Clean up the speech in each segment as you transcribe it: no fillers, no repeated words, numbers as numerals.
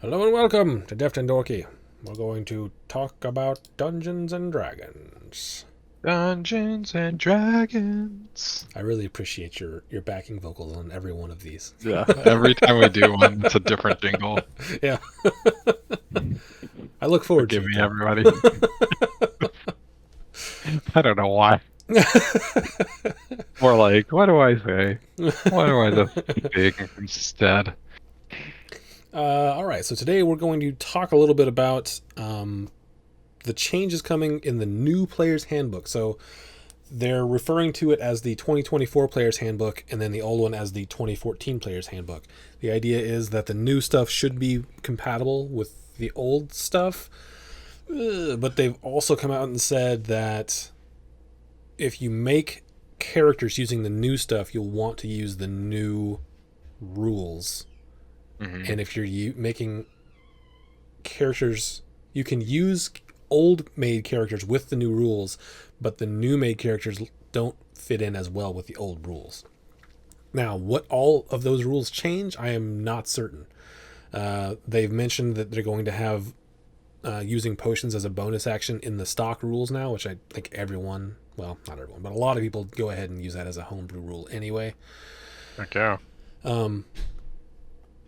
Hello and welcome to Deft and Dorky. We're going to talk about Dungeons and Dragons. Dungeons and Dragons. I really appreciate your backing vocals on every one of these. Yeah, every time we do one, it's a different jingle. Yeah, I look forward to Forgive it me, though. everybody. I don't know why. Or like, what do I say? Why do I just speak instead? All right, so today we're going to talk a little bit about the changes coming in the new Player's Handbook. So they're referring to it as the 2024 Player's Handbook and then the old one as the 2014 Player's Handbook. The idea is that the new stuff should be compatible with the old stuff, but they've also come out and said that if you make characters using the new stuff, you'll want to use the new rules. Mm-hmm. And if you're making characters, you can use old made characters with the new rules, but the new made characters don't fit in as well with the old rules. Now, what all of those rules change, I am not certain. They've mentioned that they're going to have using potions as a bonus action in the stock rules now, which I think everyone, well, not everyone, but a lot of people go ahead and use that as a homebrew rule anyway. Okay.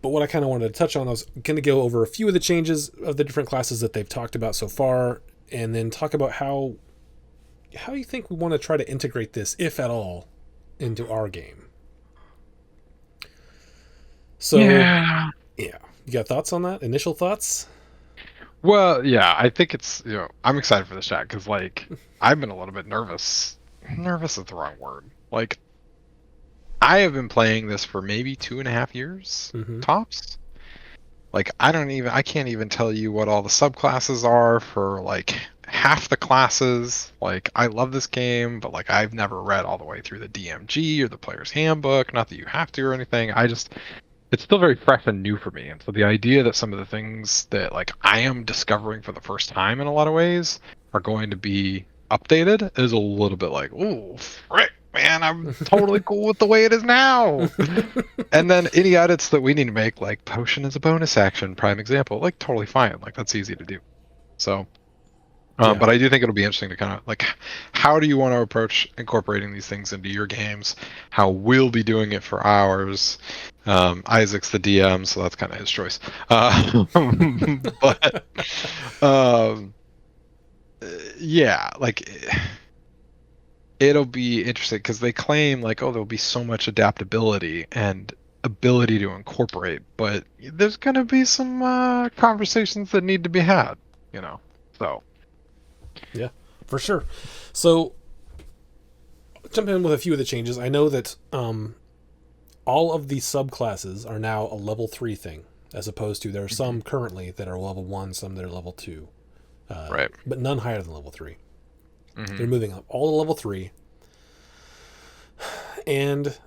But what I kind of wanted to touch on, I was going to go over a few of the changes of the different classes that they've talked about so far, and then talk about how you think we want to try to integrate this, if at all, into our game. So, Yeah. yeah, you got thoughts on that? Initial thoughts? Well, yeah, I think I'm excited for this chat because, like, I've been a little bit nervous. Nervous is the wrong word. Like, I have been playing this for maybe 2.5 years, Mm-hmm. tops. Like, I can't even tell you what all the subclasses are for, like, half the classes. Like, I love this game, but, like, I've never read all the way through the DMG or the player's handbook. Not that you have to or anything. It's still very fresh and new for me. And so the idea that some of the things that, like, I am discovering for the first time in a lot of ways are going to be updated is a little bit like, ooh, frick, man, I'm totally cool with the way it is now. And then any edits that we need to make, like potion as a bonus action, prime example, like totally fine. Like that's easy to do. So, Yeah. but I do think it'll be interesting to kind of like, how do you want to approach incorporating these things into your games? How we'll be doing it for ours. Isaac's the DM, so that's kind of his choice. But um, yeah, like it'll be interesting because they claim like, oh, there'll be so much adaptability and ability to incorporate, but there's going to be some conversations that need to be had, you know. So Yeah, for sure. So, jump in with a few of the changes. I know that all of the subclasses are now a level 3 thing, as opposed to there are some currently that are level 1, some that are level 2, right. but none higher than level 3. Hmm. They're moving up all to level 3, and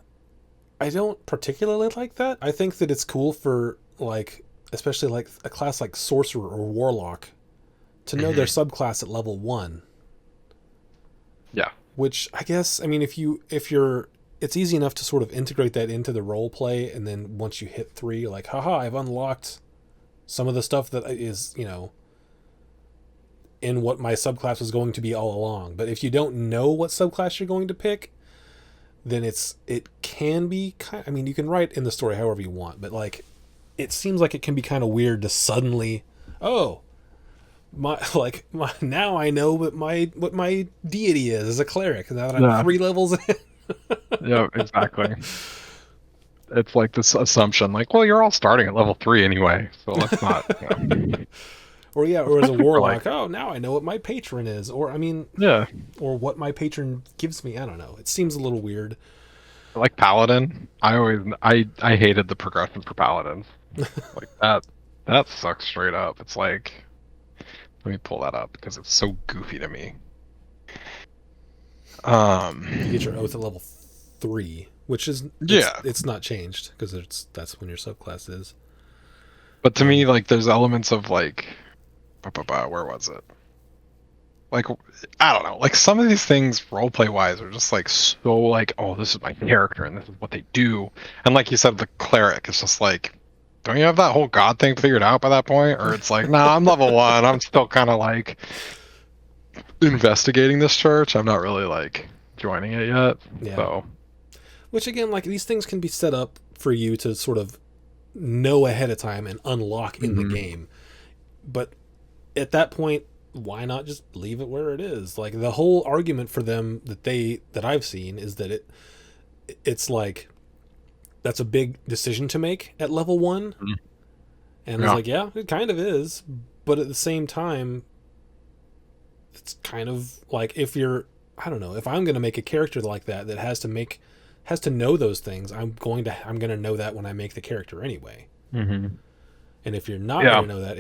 I don't particularly like that. I think that it's cool for, like, especially like a class like Sorcerer or Warlock, to know their Hmm. subclass at level 1. Yeah. Which I guess, I mean, if you're it's easy enough to sort of integrate that into the role play, and then once you hit 3, you're like, haha, I've unlocked some of the stuff that is, in what my subclass was going to be all along. But if you don't know what subclass you're going to pick, then it can be kind, I mean, you can write in the story however you want, but like it seems like it can be kind of weird to suddenly, oh, my like my now I know what my deity is as a cleric now that I'm Yeah. 3 levels in. Yeah. Exactly. It's like this assumption, like, well, you're all starting at level 3 anyway, so let's not. Or yeah, or as a Especially for like, warlock, oh, now I know what my patron is, or I mean, yeah, or what my patron gives me. I don't know. It seems a little weird. like paladin. I hated the progression for paladins. Like that sucks straight up. It's like, let me pull that up because it's so goofy to me. You get your Um, oath at level 3, which is yeah, it's not changed because that's when your subclass is. but to me, Um, like, there's elements of like, where was it? Like, I don't know. Like some of these things, roleplay wise, are just like so like, oh, this is my character and this is what they do. And like you said, the cleric is just like don't you have that whole God thing figured out by that point? Or it's like, nah, I'm level 1. I'm still kind of like investigating this church. I'm not really like joining it yet. Yeah. So, Which again, like these things can be set up for you to sort of know ahead of time and unlock in the game. But at that point, why not just leave it where it is? Like the whole argument for them that I've seen is that it's like that's a big decision to make at level 1. And I was like, yeah, it kind of is, but at the same time, it's kind of like if you're, I don't know, if I'm going to make a character like that has to know those things, I'm going to know that when I make the character anyway. mm-hmm. And if you're not going to know that,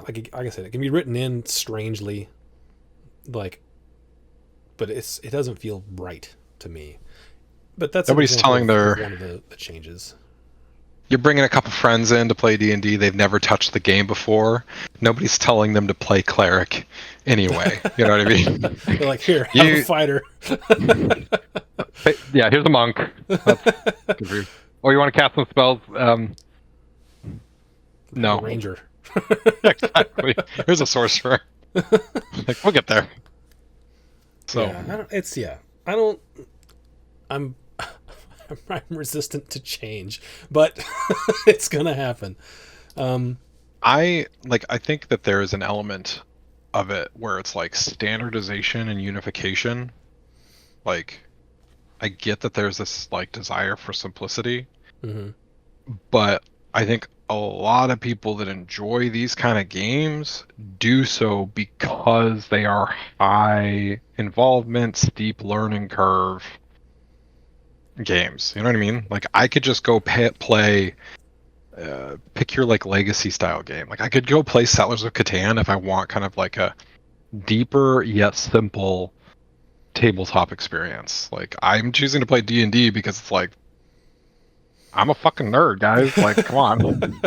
like I said, it can be written in strangely, like, but it doesn't feel right to me. But that's Nobody's telling their one of the changes. You're bringing a couple friends in to play D&D. They've never touched the game before. Nobody's telling them to play cleric anyway. You know what I mean? They're like, here, have a fighter. Yeah, here's a monk. Oh, you want to cast some spells? No. Ranger. Exactly. Here's a sorcerer. Like, we'll get there. So yeah, I'm resistant to change, but it's gonna happen. I think that there is an element of it where it's like standardization and unification. Like, I get that there's this like desire for simplicity, but I think a lot of people that enjoy these kind of games do so because they are high involvement, steep learning curve games. You know what I mean? Like, I could just go play pick your like legacy style game. Like, I could go play Settlers of Catan if I want kind of like a deeper yet simple tabletop experience. Like, I'm choosing to play D&D because it's like, I'm a fucking nerd, guys. Like, come on.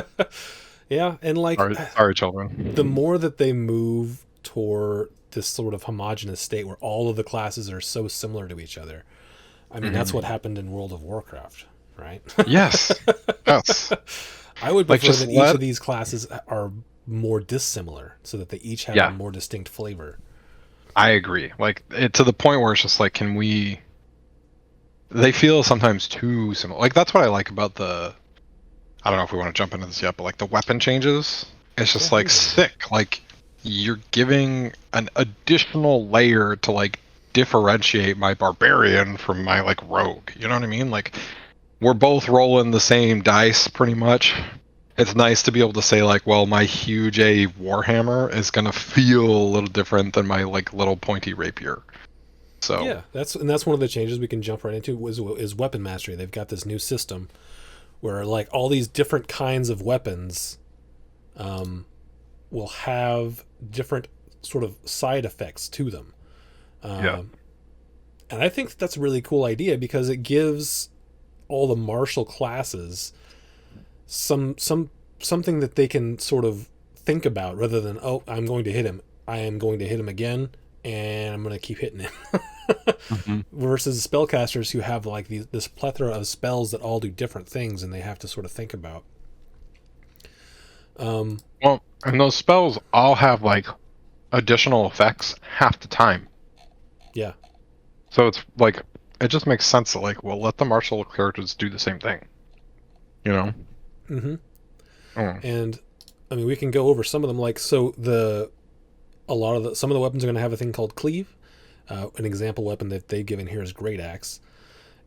Yeah, and like, sorry, children. The more that they move toward this sort of homogenous state where all of the classes are so similar to each other, I mean, that's what happened in World of Warcraft, right? Yes. Yes. I would prefer that each of these classes are more dissimilar so that they each have a more distinct flavor. I agree. Like, to the point where it's just like, they feel sometimes too similar. Like, that's what I like about I don't know if we want to jump into this yet, but like the weapon changes, it's just like sick. Like, you're giving an additional layer to like differentiate my barbarian from my like rogue. You know what I mean? Like, we're both rolling the same dice pretty much. It's nice to be able to say like, well, my huge A Warhammer is gonna feel a little different than my like little pointy rapier. So yeah, that's one of the changes we can jump right into is weapon mastery. They've got this new system where like all these different kinds of weapons will have different sort of side effects to them. And I think that's a really cool idea because it gives all the martial classes something that they can sort of think about rather than, oh, I'm going to hit him. I am going to hit him again, and I'm going to keep hitting him. Versus spellcasters who have like this plethora of spells that all do different things and they have to sort of think about. Well, and those spells all have like additional effects half the time. Yeah. So it's like, it just makes sense that like, we'll let the martial characters do the same thing. You know? And I mean, we can go over some of them. Like, so some of the weapons are going to have a thing called cleave. An example weapon that they've given here is Great Axe.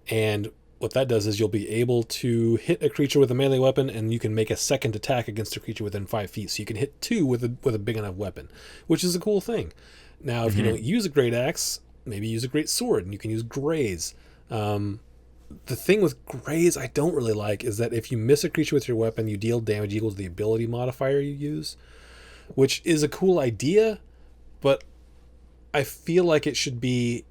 And what that does is you'll be able to hit a creature with a melee weapon, and you can make a second attack against a creature within 5 feet. So you can hit 2 with a big enough weapon, which is a cool thing. Now, if you don't use a Great Axe, maybe use a Great Sword, and you can use Graze. The thing with Graze I don't really like is that if you miss a creature with your weapon, you deal damage equal to the ability modifier you use, which is a cool idea, but I feel like it should be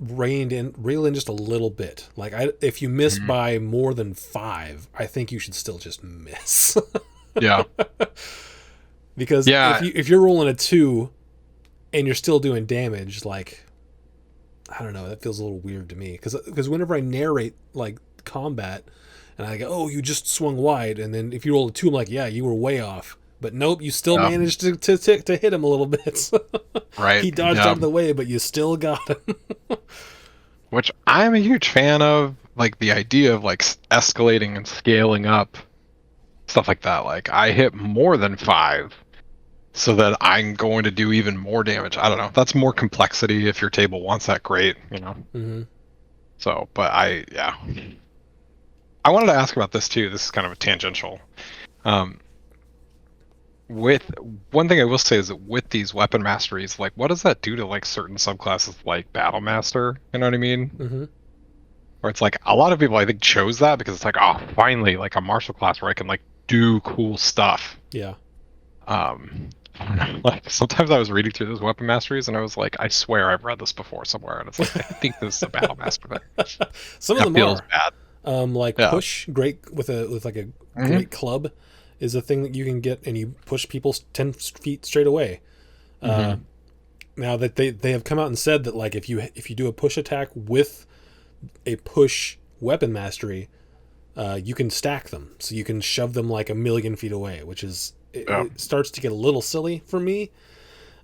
reeled in just a little bit. Like, if you miss by more than 5, I think you should still just miss. Yeah. Because if you're rolling a 2 and you're still doing damage, like, I don't know, that feels a little weird to me. Because whenever I narrate like combat, And I go, oh, you just swung wide. And then if you roll a 2, I'm like, yeah, you were way off. But nope, you still Yeah. managed to hit him a little bit. Right. He dodged Yeah. out of the way, but you still got him. Which I'm a huge fan of, like the idea of like escalating and scaling up stuff like that. Like I hit more than 5 so that I'm going to do even more damage. I don't know. That's more complexity. If your table wants that, great, you know. Mm-hmm. So, but yeah. I wanted to ask about this too. This is kind of a tangential. With one thing I will say is that with these weapon masteries, like what does that do to like certain subclasses like Battle Master? You know what I mean? Mm-hmm. Where it's like a lot of people I think chose that because it's like, oh, finally like a martial class where I can like do cool stuff. Yeah. Like sometimes I was reading through those weapon masteries and I was like, I swear I've read this before somewhere, and it's like I think this is a Battle Master thing. Some of That them feels are. bad. Like Yeah. push, great with like a great club, is a thing that you can get, and you push people 10 feet straight away. Now that they have come out and said that like if you do a push attack with a push weapon mastery, you can stack them, so you can shove them like a million feet away, which is it starts to get a little silly for me.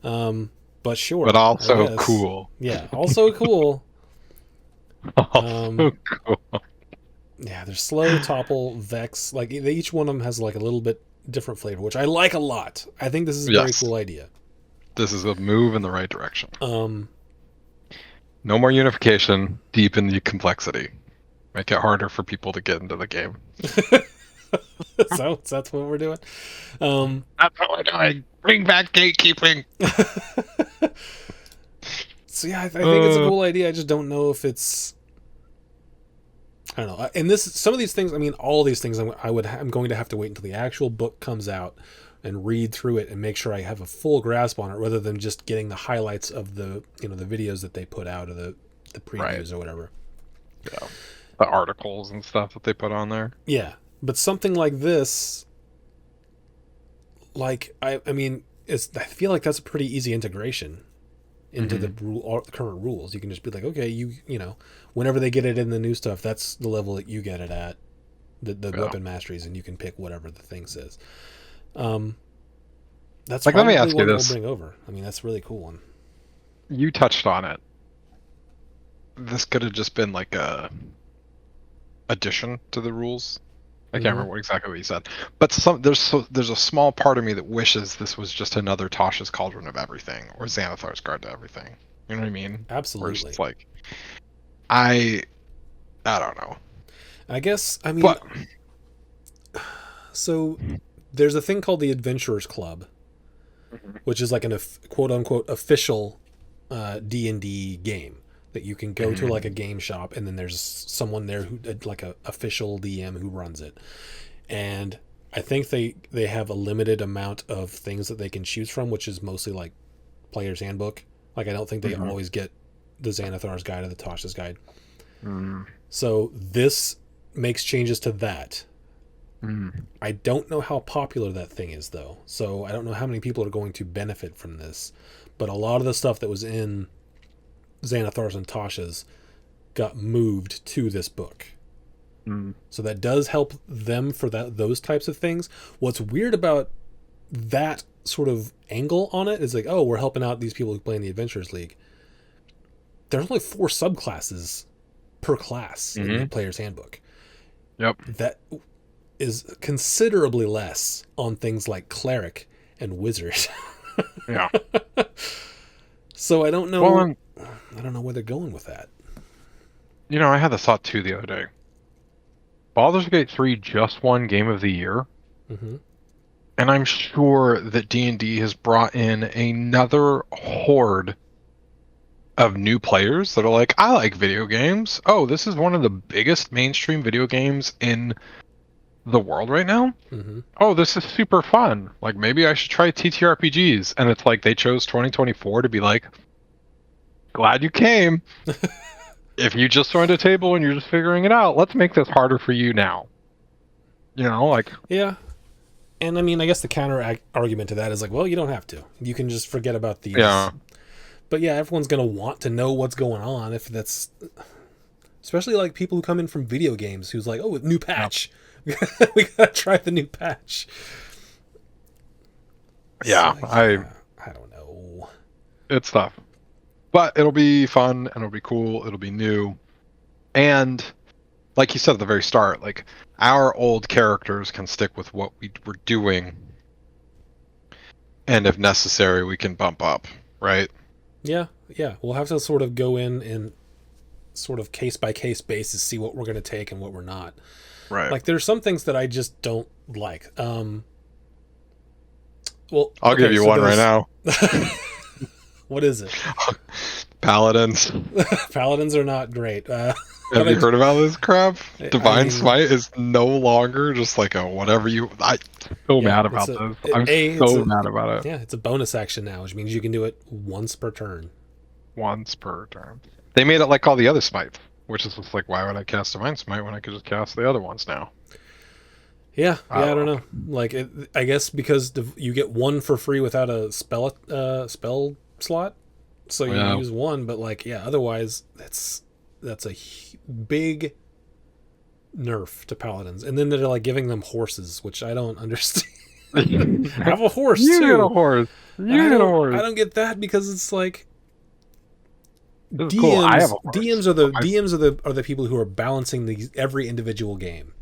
But sure, But I also guess. cool. Yeah, also cool. Also cool. Yeah, there's slow, topple, vex. Like each one of them has like a little bit different flavor, which I like a lot. I think this is a very Yes. cool idea. This is a move in the right direction. Um, No more unification, deepen the complexity. Make it harder for people to get into the game. so that's what we're doing. That's what we're doing. Bring back gatekeeping. So yeah, I think it's a cool idea. I just don't know if it's. I don't know. And some of these things. I mean, all these things. I'm going to have to wait until the actual book comes out and read through it and make sure I have a full grasp on it, rather than just getting the highlights of the the videos that they put out, or the previews or whatever. Yeah. The articles and stuff that they put on there. Yeah, but something like this, like I mean, I feel like that's a pretty easy integration into the current rules. You can just be like, okay, you know, whenever they get it in the new stuff, that's the level that you get it at, the weapon masteries, and you can pick whatever the thing says. That's like, let me ask you one that this. we'll bring over. I mean, that's a really cool one. You touched on it. This could have just been like a addition to the rules. I can't remember exactly what you said, but there's a small part of me that wishes this was just another Tasha's Cauldron of Everything or Xanathar's Guard to Everything. You know what I mean? Absolutely. Where it's like, I don't know. I guess I mean, But so there's a thing called the Adventurers Club, which is like an quote unquote official D&D game that you can go to like a game shop, and then there's someone there who like a official DM who runs it. And I think they have a limited amount of things that they can choose from, which is mostly like Player's Handbook. Like I don't think they always get the Xanathar's Guide or the Tasha's Guide. So this makes changes to that. I don't know how popular that thing is though, so I don't know how many people are going to benefit from this. But a lot of the stuff that was in Xanathar's and Tasha's got moved to this book. So that does help them for those types of things. What's weird about that sort of angle on it is like, oh, we're helping out these people who play in the Adventurers League. There's only 4 subclasses per class in the Player's Handbook. Yep. That is considerably less on things like Cleric and Wizard. Yeah. So I don't know. Well, I don't know where they're going with that. you know, I had this thought too the other day. Baldur's Gate 3 just won Game of the Year. And I'm sure that D&D has brought in another horde of new players that are like, I like video games. Oh, this is one of the biggest mainstream video games in the world right now. Oh, this is super fun. Like, maybe I should try TTRPGs. And it's like they chose 2024 to be like, glad you came. If you just joined a table and you're just figuring it out, let's make this harder for you now. You know, like... Yeah. And I mean, I guess the counter argument to that is like, well, you don't have to. You can just forget about these. Yeah. But yeah, everyone's going to want to know what's going on if that's... especially like people who come in from video games who's like, oh, new patch. We gotta try the new patch. Yeah, So, I don't know. it's tough. But it'll be fun and it'll be cool, it'll be new. And like you said at the very start, like our old characters can stick with what we were doing. And if necessary, we can bump up, right? Yeah. We'll have to sort of go in and sort of case by case basis see what we're going to take and what we're not. Right. Like there's some things that I just don't like. Well, I'll give you one right now. What is it? Paladins. Paladins are not great. Have you heard about this crap? I Divine mean- Smite is no longer just like a whatever you. I'm so mad about this. I'm so mad about it. Yeah, it's a bonus action now, which means you can do it once per turn. Once per turn. They made it like all the other smites, which is just like, why would I cast Divine Smite when I could just cast the other ones now? Yeah, I don't know. Like, I guess because you get one for free without a spell slot, so you use one. But like, yeah, otherwise that's a big nerf to paladins. And then they're like giving them horses, which I don't understand. Have a horse You too. get a horse. You get a horse. I don't get that because it's like This is DMs. cool. I have a horse. DMs are the people who are balancing every individual game.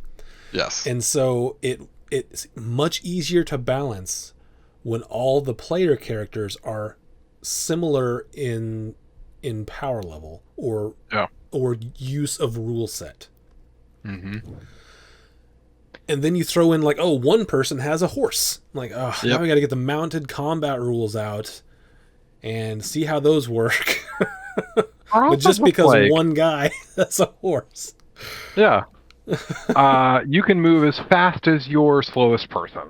Yes. And so it's much easier to balance when all the player characters are similar in power level or use of rule set. Mm-hmm. And then you throw in like, oh, one person has a horse. Like, oh, now we got to get the mounted combat rules out and see how those work. But just because one guy has a horse. Yeah. You can move as fast as your slowest person.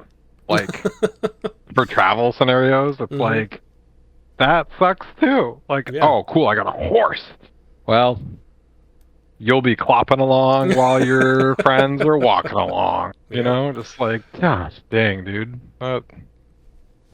Like, for travel scenarios, it's like, that sucks too. Like, oh, cool, I got a horse. Well, you'll be clopping along while your friends are walking along. You know, just like, gosh, dang, dude.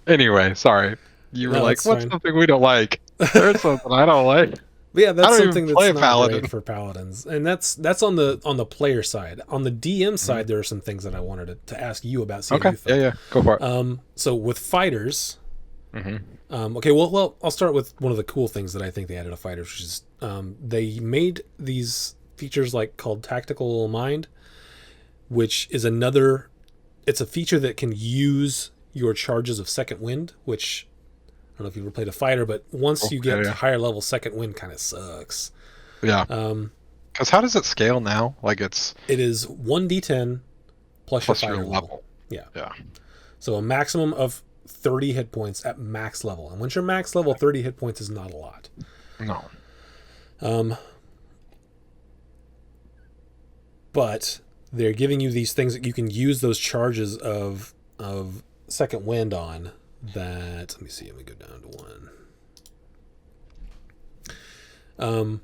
Anyway, sorry. You were like, what's something we don't like? There's something I don't like. But yeah, that's something that's not Paladin. great for paladins, and that's on the player side. On the DM side, there are some things that I wanted to ask you about. Okay, yeah, go for it. So with fighters, okay, well, I'll start with one of the cool things that I think they added to fighters, which is they made these features like called Tactical Mind, which is it's a feature that can use your charges of Second Wind, which I don't know if you ever played a fighter, but once you get to higher level, Second Wind kind of sucks. Yeah. Because how does it scale now? Like it is 1d10 plus your fighter level. Yeah. So a maximum of 30 hit points at max level. And once you're max level, 30 hit points is not a lot. No. But they're giving you these things that you can use those charges of Second Wind on. That, let me see, let me go down to 1.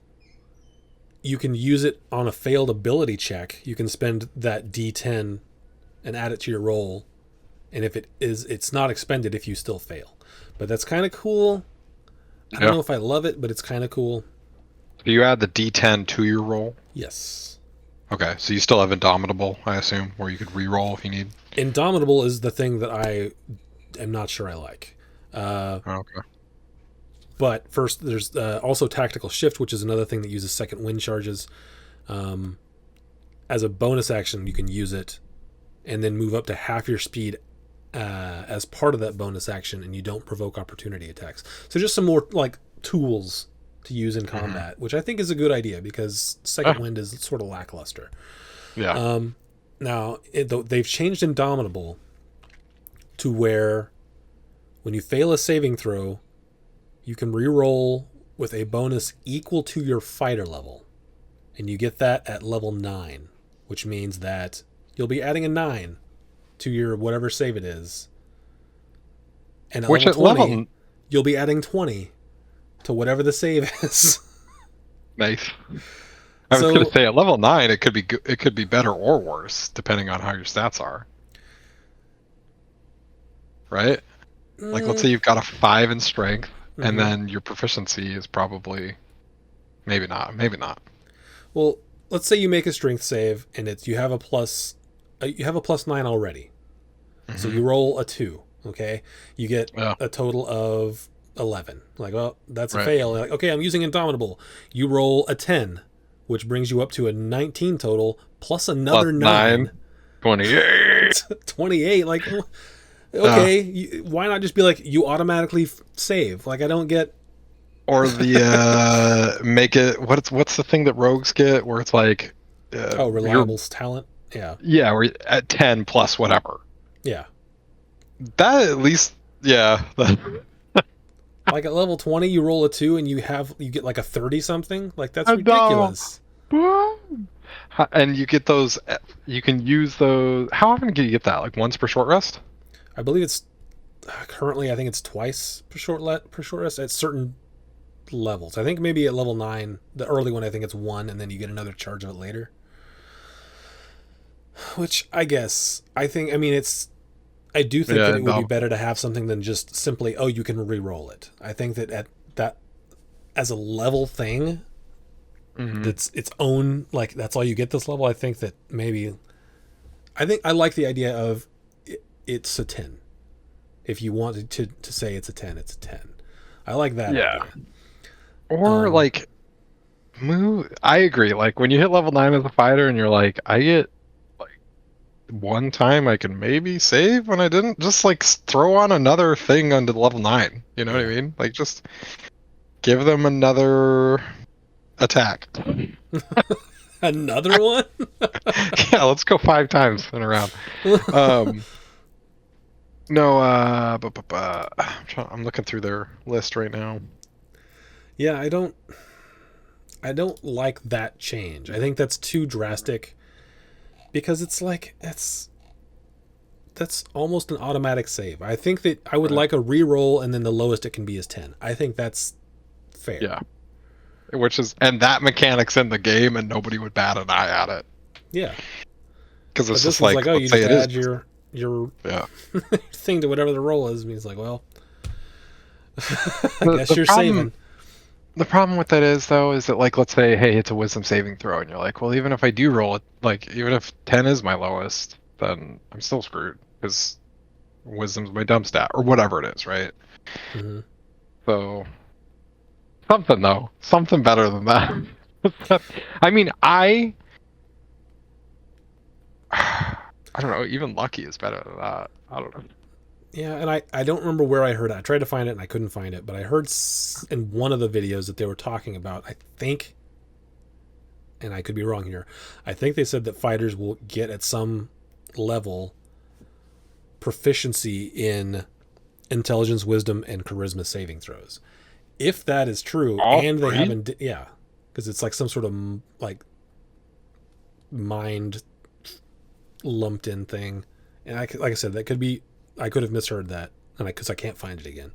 You can use it on a failed ability check. You can spend that D10 and add it to your roll, and if it's not expended if you still fail. But that's kind of cool. I don't know if I love it, but it's kind of cool. Do you add the D10 to your roll? Yes. Okay, so you still have Indomitable, I assume, where you could re-roll if you need. Indomitable is the thing that I'm not sure I like. Okay. But first, there's also Tactical Shift, which is another thing that uses Second Wind charges. As a bonus action, you can use it and then move up to half your speed as part of that bonus action, and you don't provoke opportunity attacks. So just some more like tools to use in combat, which I think is a good idea because Second Wind is sort of lackluster. Yeah. Now, they've changed Indomitable to where when you fail a saving throw, you can re-roll with a bonus equal to your fighter level. And you get that at level 9, which means that you'll be adding a 9 to your whatever save it is. And at level 20, you'll be adding 20 to whatever the save is. Nice. I was going to say at level 9 it could be better or worse depending on how your stats are. Right? Like let's say you've got a 5 in strength and then your proficiency is probably maybe not. Well, let's say you make a strength save and it's you have a +9 already. So you roll a 2, okay? You get Yeah. a total of 11. Like, well, that's a Right. fail. Like, okay, I'm using Indomitable. You roll a 10, which brings you up to a 19 total plus another Plus 9. 28. 28. Like, okay, why not just be like, you automatically save? Like, I don't get... Or the make it what's the thing that rogues get where it's like reliable talent. Yeah. yeah, or at 10 plus whatever. Yeah. That at least yeah. Like at level 20, you roll a 2 and you get like a 30 something. Like that's I know. ridiculous. And you get those. You can use those. How often can you get that? Like once per short rest? I believe it's currently. I think it's twice per short rest at certain levels. I think maybe at level 9, the early one. I think it's 1, and then you get another charge of it later. Which I guess I mean it's. I do think that it would be better to have something than just simply you can re-roll it. I think that as a level thing. That's its own, like that's all you get this level. I think that maybe I like the idea of it's a 10. If you wanted to say it's a 10, it's a 10. I like that idea. Or like move. I agree. Like when you hit level 9 as a fighter and you're like, I get like one time I can maybe save when I didn't, just like throw on another thing onto level 9. You know what I mean? Like just give them another attack. Another one? Yeah, let's go 5 times in a round. No, I'm looking through their list right now. Yeah, I don't like that change. I think that's too drastic because it's like that's almost an automatic save. I think that I would like a re-roll and then the lowest it can be is 10. I think that's fair. Yeah. And that mechanic's in the game and nobody would bat an eye at it. Yeah. Because it's just like, you just add your thing to whatever the roll is. And he's like, well, I guess you're saving. The problem with that is that like, let's say, hey, it's a wisdom saving throw, and you're like, well, even if I do roll it, like, even if 10 is my lowest, then I'm still screwed because wisdom's my dump stat or whatever it is, right? Mm-hmm. So something better than that. I mean, I don't know. Even lucky is better than that. I don't know. Yeah, and I don't remember where I heard it. I tried to find it and I couldn't find it, but I heard in one of the videos that they were talking about, I think, and I could be wrong here, I think they said that fighters will get at some level proficiency in intelligence, wisdom, and charisma saving throws. If that is true, and they haven't, because it's like some sort of like mind lumped in thing, and like I said, that could be. I could have misheard that, and because I can't find it again.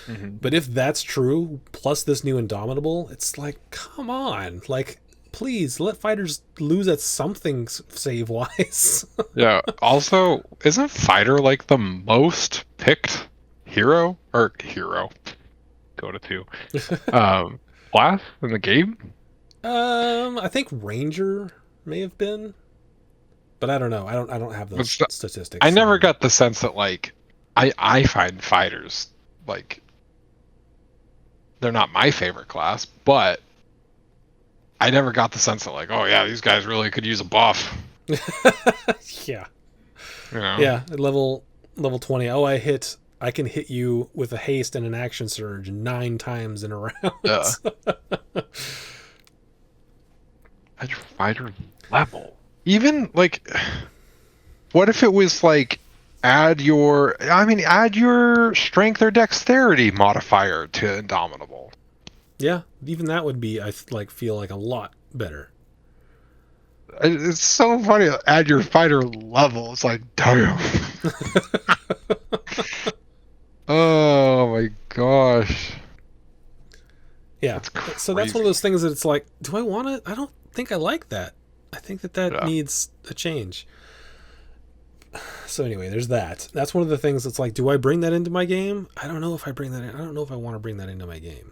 Mm-hmm. But if that's true, plus this new Indomitable, it's like, come on, like, please let fighters lose at something save wise. Yeah. Also, isn't fighter like the most picked hero? Go to 2. Class in the game? I think Ranger may have been. But I don't know. I don't have those statistics. I never got the sense that like I find fighters like they're not my favorite class, but I never got the sense that like, oh yeah, these guys really could use a buff. Yeah. You know? Yeah, at level 20. Oh, I can hit you with a haste and an action surge 9 times in a round. Yeah. At your fighter level. Even like, what if it was like add your strength or dexterity modifier to Indomitable? Yeah, even that would be feel like a lot better. It's so funny. Add your fighter level. It's like, damn. Oh my gosh. Yeah. So that's one of those things that it's like, do I want it? I don't think I like that. I think that needs a change. So anyway, there's that. That's one of the things that's like, do I bring that into my game? I don't know if I bring that in. I don't know if I want to bring that into my game.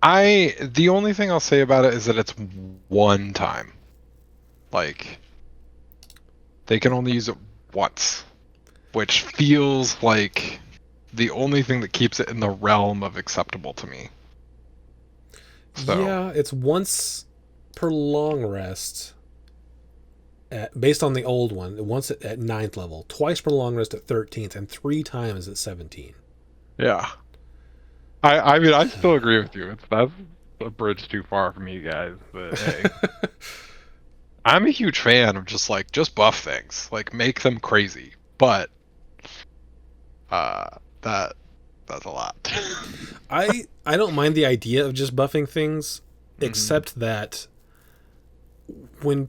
The only thing I'll say about it is that it's one time. Like, they can only use it once, which feels like the only thing that keeps it in the realm of acceptable to me. So, Yeah, it's once per long rest based on the old one, once at 9th level, twice per long rest at 13th, and 3 times at 17. yeah. I mean, I still agree with you. That's a bridge too far for me, guys. But hey, I'm a huge fan of just buff things, like make them crazy. But that's a lot. I don't mind the idea of just buffing things, except that when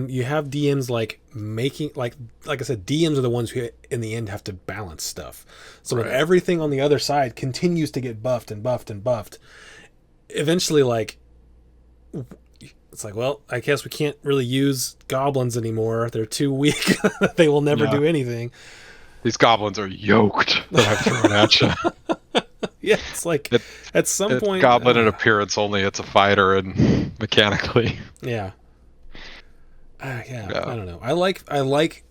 you have DMs like making like I said, DMs are the ones who in the end have to balance stuff. So when everything on the other side continues to get buffed and buffed and buffed, eventually like it's like, well, I guess we can't really use goblins anymore. They're too weak. They will never do anything. These goblins are yoked that I've thrown at you. Yeah, it's like at some point, goblin in appearance only. It's a fighter and mechanically. Yeah. Yeah. I don't know. I like.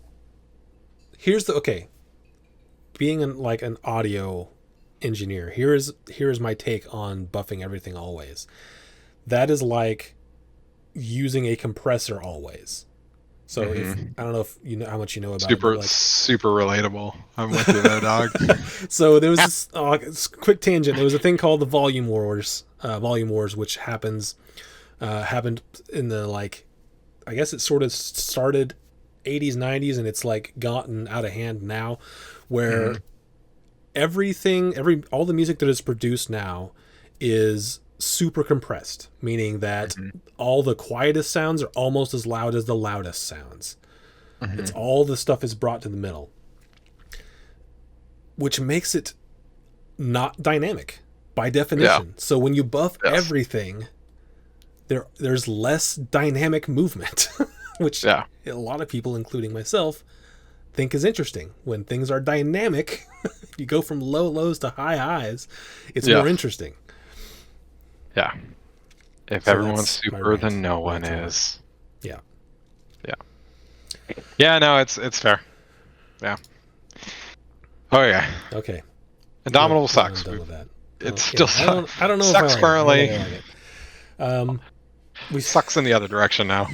Here's the being an audio engineer. Here's my take on buffing everything always. That is like using a compressor always. So if I don't know if you know how much you know about super relatable. I'm with you there, dog. So there was this quick tangent. There was a thing called the Volume Wars, which happened in the I guess it sort of started 80s, 90s, and it's like gotten out of hand now, where all the music that is produced now is super compressed, meaning that all the quietest sounds are almost as loud as the loudest sounds. It's all the stuff is brought to the middle, which makes it not dynamic by definition. Yeah. So when you buff everything, there's less dynamic movement, which a lot of people, including myself, think is interesting. When things are dynamic, you go from low lows to high highs, it's more interesting. Yeah. If everyone's super, then no one is. Yeah. Yeah. Yeah, no, it's fair. Yeah. Oh yeah. Okay. Indomitable sucks. I'm done with that. It still sucks. I don't know sucks if currently. I like it. We sucks in the other direction now.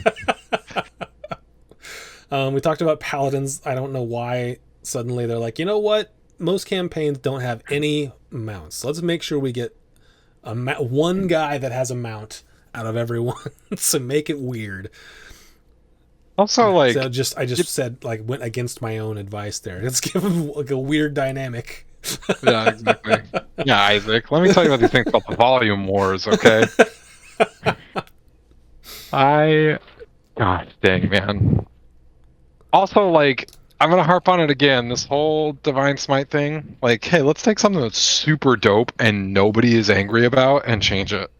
We talked about paladins. I don't know why suddenly they're like, you know what? Most campaigns don't have any mounts. Let's make sure we get one guy that has a mount out of everyone to make it weird. Also, so I just said went against my own advice there. Let's give him a weird dynamic. Yeah, exactly. Yeah, Isaac. Let me tell you about these things called the Volume Wars, okay? Gosh dang, man. Also, I'm gonna harp on it again. This whole Divine Smite thing. Hey, let's take something that's super dope and nobody is angry about and change it.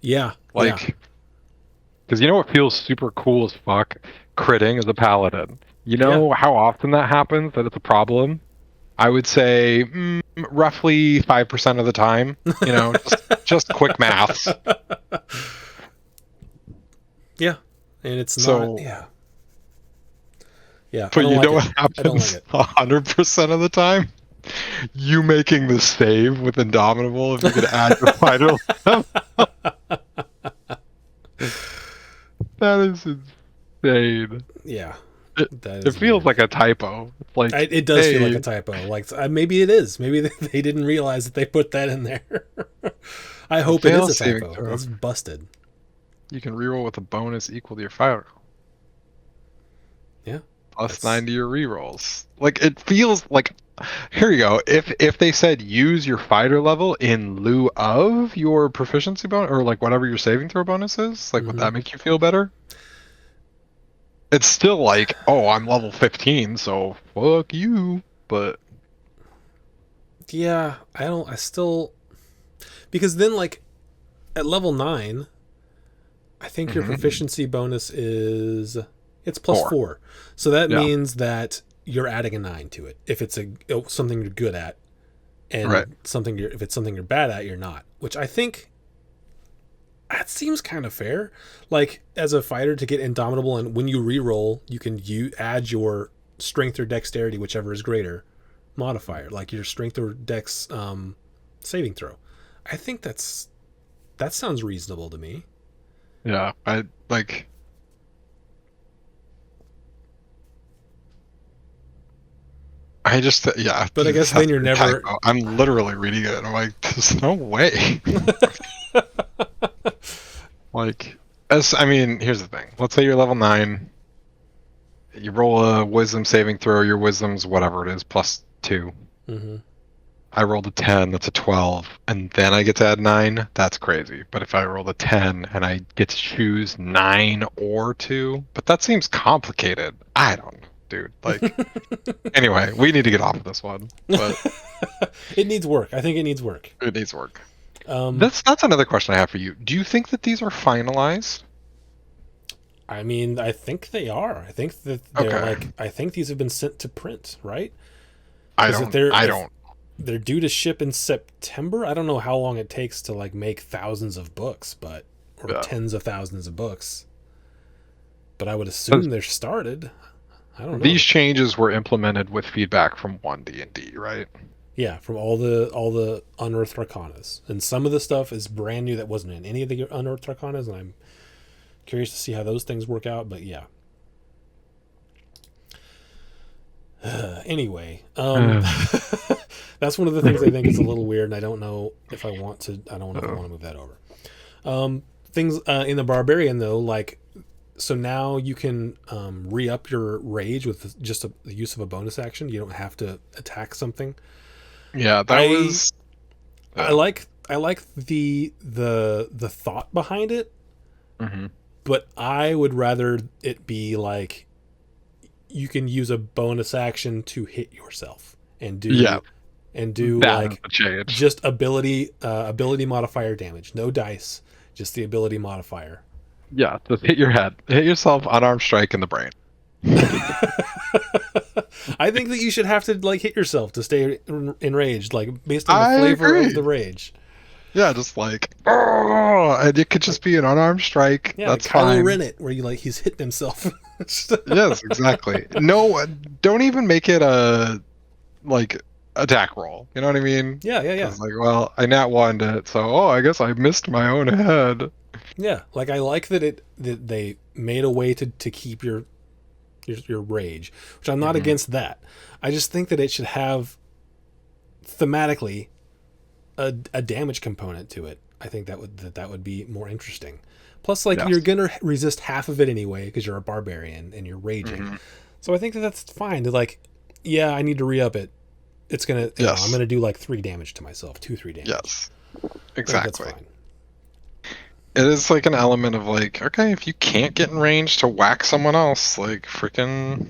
Yeah. Because you know what feels super cool as fuck? Critting as a paladin. You know how often that happens, that it's a problem? I would say roughly 5% of the time. You know, just quick maths. Yeah. And it's not... Yeah. But you know what happens 100% of the time? You making the save with Indomitable if you could add your fighter level. That is insane. Yeah. It feels like a typo. It does feel like a typo. Maybe it is. Maybe they didn't realize that they put that in there. I hope it is a typo. It's busted. You can reroll with a bonus equal to your fighter. Yeah. Plus 9 to your rerolls. It feels like... Here you go. If they said use your fighter level in lieu of your proficiency bonus, or whatever your saving throw bonus is, would that make you feel better? It's still I'm level 15, so fuck you. But yeah, I still, because then at level 9, I think your proficiency bonus is it's plus 4. So that means that you're adding a 9 to it if it's something you're good at. Right. and if it's something you're bad at, you're not. Which I think that seems kind of fair. Like as a fighter to get Indomitable, and when you re-roll, you can add your strength or dexterity, whichever is greater, modifier, like your strength or dex saving throw. I think that sounds reasonable to me. Yeah. I like. I just yeah. But I this guess has then to you're be a never. typo. I'm literally reading it, and I'm like, there's no way. Like, as I mean, here's the thing. Let's say you're level 9. You roll a wisdom saving throw. Your wisdom's whatever it is, +2. Mm-hmm. I rolled a 10. That's a 12, and then I get to add 9. That's crazy. But if I roll a 10 and I get to choose 9 or 2, but that seems complicated. I don't know, dude. Like, anyway, we need to get off of this one. But It needs work. I think it needs work. it needs work. Um, That's another question I have for you. Do you think that these are finalized? I mean, I think they are. I think that they're Okay. like. I think these have been sent to print, right? I 'Cause don't. if I don't. they're due to ship in September. I don't know how long it takes to like make thousands of books, or Yeah. tens of thousands of books. But I would assume they're started. I don't know. These changes were implemented with feedback from 1D&D, right? Yeah, from all the Unearthed Arcanas, and some of the stuff is brand new that wasn't in any of the Unearthed Arcanas, and I'm curious to see how those things work out. But yeah. Anyway, that's one of the things I think is a little weird, and I don't know if I want to. I don't know if I want to move that over. Things in the Barbarian though, like so now you can re-up your rage with just the use of a bonus action. You don't have to attack something. Yeah, that was. I like the thought behind it, Mm-hmm. but I would rather it be like you can use a bonus action to hit yourself and do That like is the change. just ability modifier damage, no dice, just the ability modifier. Yeah, just hit your head, hit yourself, unarmed strike in the brain. I think that you should have to like hit yourself to stay enraged, like based on I the flavor agree. of the rage. Yeah, just like oh, and it could just be an unarmed strike. Yeah, That's like Kylo fine. Ren it, where you like he's hitting himself. Yes, exactly. No, don't even make it a like attack roll. You know what I mean? Yeah. It's like, well, I nat one it, so I guess I missed my own head. Yeah, like I like that they made a way to keep your rage, which I'm not against that. I just think that it should have thematically a damage component to it. I think that would be more interesting. Plus, like you're gonna resist half of it anyway because you're a barbarian and you're raging. So I think that's fine. To like, yeah, I need to re-up it. It's gonna. I'm gonna do like 3 damage to myself, 2-3 damage. Yes, I think exactly. that's fine. It is like an element of like, okay, if you can't get in range to whack someone else, like freaking,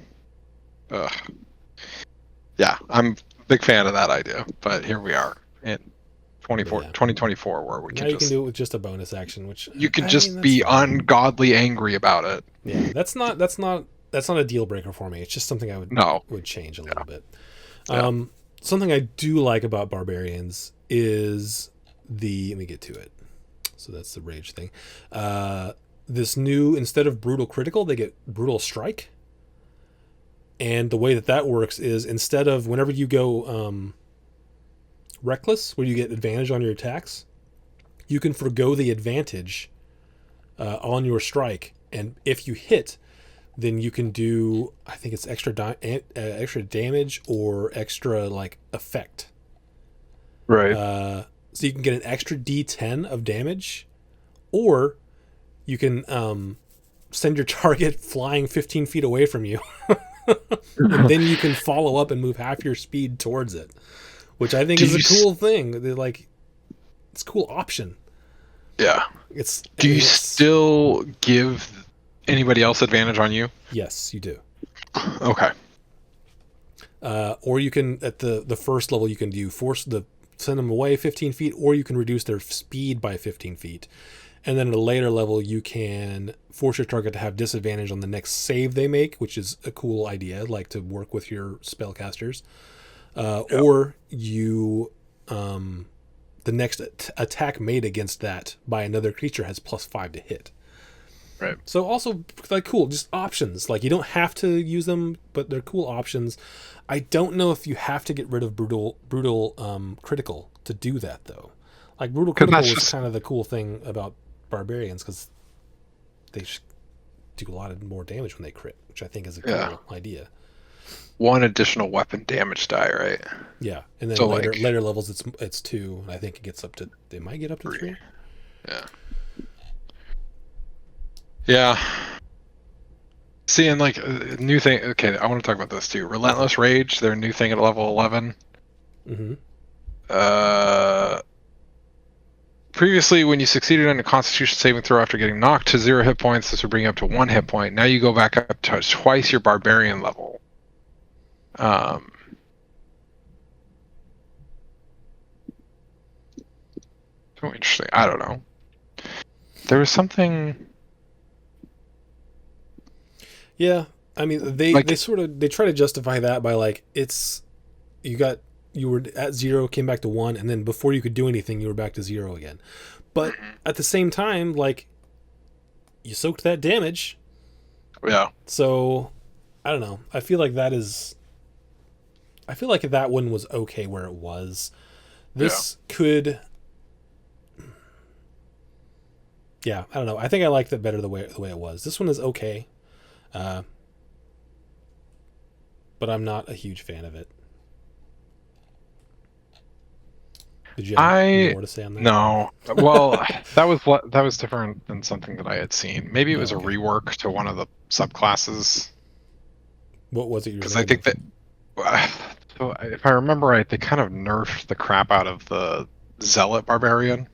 yeah, I'm a big fan of that idea. But here we are in 2024, where we Now can you just can do it with just a bonus action, which you can I just mean, be that's fine. ungodly angry about it. Yeah, that's not a deal breaker for me. It's just something I would change a little bit. Yeah. Something I do like about barbarians is let me get to it. So that's the rage thing. This new, instead of brutal critical, they get brutal strike. And the way that works is instead of whenever you go reckless, where you get advantage on your attacks, you can forgo the advantage on your strike, and if you hit, then you can do, I think it's extra damage or extra like effect. Right. So you can get an extra D10 of damage, or you can send your target flying 15 feet away from you, and then you can follow up and move half your speed towards it, which I think is a cool thing. They're like, it's a cool option. Yeah. Do you still give anybody else advantage on you? Yes, you do. Okay. Or you can, at the first level, you can send them away 15 feet, or you can reduce their speed by 15 feet. And then at a later level, you can force your target to have disadvantage on the next save they make, which is a cool idea, like to work with your spellcasters. Or you the next attack made against that by another creature has +5 to hit. Right. So also, like, cool, just options. Like, you don't have to use them, but they're cool options. I don't know if you have to get rid of brutal critical to do that, though. Like, brutal critical was kind of the cool thing about barbarians, because they do a lot of more damage when they crit, which I think is a cool idea. One additional weapon damage die, right? Yeah, and then so later levels it's 2, and I think it might get up to 3. Yeah. Yeah. See, and like new thing. Okay, I want to talk about this too. Relentless Rage, their new thing at level 11. Mm-hmm. Previously, when you succeeded on a Constitution saving throw after getting knocked to 0 hit points, this would bring you up to 1 hit point. Now you go back up to twice your Barbarian level. So interesting. I don't know. There was something. Yeah, I mean they try to justify that by like you were at 0, came back to 1, and then before you could do anything you were back to 0 again. But at the same time, like, you soaked that damage. Yeah. So I don't know. I feel like that one was okay where it was. This could. Yeah, I don't know. I think I liked it better the way it was. This one is okay. But I'm not a huge fan of it. Did you have more to say on that? No. Well, that was different than something that I had seen. Maybe it was a rework to one of the subclasses. What was it? Because I think that, so if I remember right, they kind of nerfed the crap out of the Zealot Barbarian.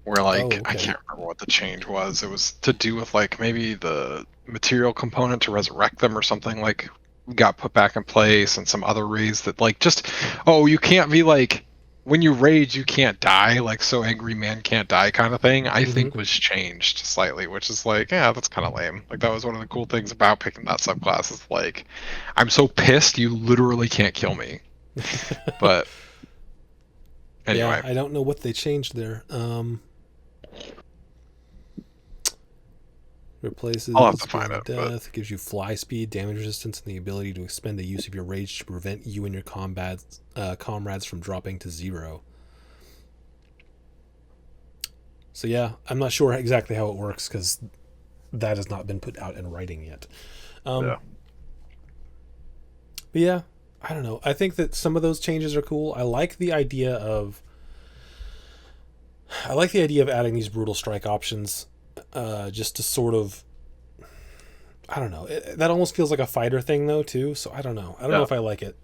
Where I can't remember what the change was. It was to do with like maybe the material component to resurrect them or something like got put back in place, and some other reads that like just you can't be like when you rage you can't die, like so angry man can't die kind of thing. I think was changed slightly, which is like that's kind of lame. Like that was one of the cool things about picking that subclass is like I'm so pissed you literally can't kill me. But anyway, I don't know what they changed there. Replaces I'll have to find it, death, gives you fly speed, damage resistance, and the ability to expend the use of your rage to prevent you and your comrades from dropping to 0. So yeah, I'm not sure exactly how it works because that has not been put out in writing yet. But yeah, I don't know. I think that some of those changes are cool. I like the idea of adding these brutal strike options. Just to sort of, I don't know. That almost feels like a fighter thing, though, too. So I don't know. I don't know if I like it.